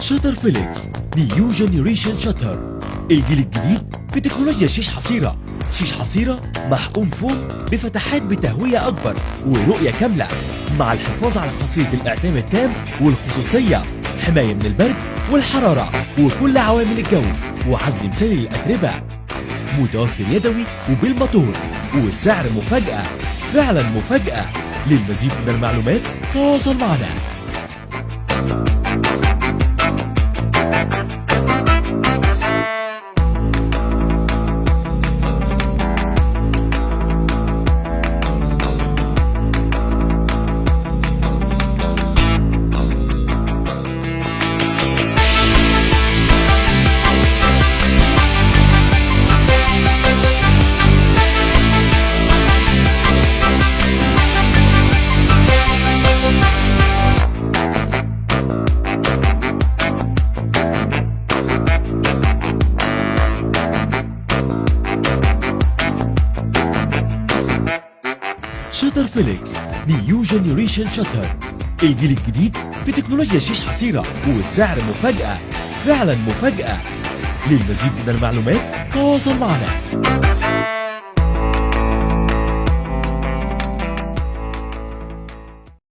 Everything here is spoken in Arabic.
شاتر فيليكس نيو جنريشن شاتر، الجيل الجديد في تكنولوجيا شيش حصيرة. شيش حصيرة محقون فوم بفتحات بتهوية أكبر ورؤية كاملة، مع الحفاظ على خاصية الإعتام التام والخصوصية، حماية من البرد والحرارة وكل عوامل الجو، وعزل مثالي للأتربة، متوفر يدوي وبالموتور، والسعر مفاجأة، فعلا مفاجأة. للمزيد من المعلومات تواصل معنا. شاتر فيليكس نيو جنريشن شاتر، الجيل الجديد في تكنولوجيا شيش حصيرة، والسعر مفاجأة، فعلا مفاجأة. للمزيد من المعلومات تواصل معنا.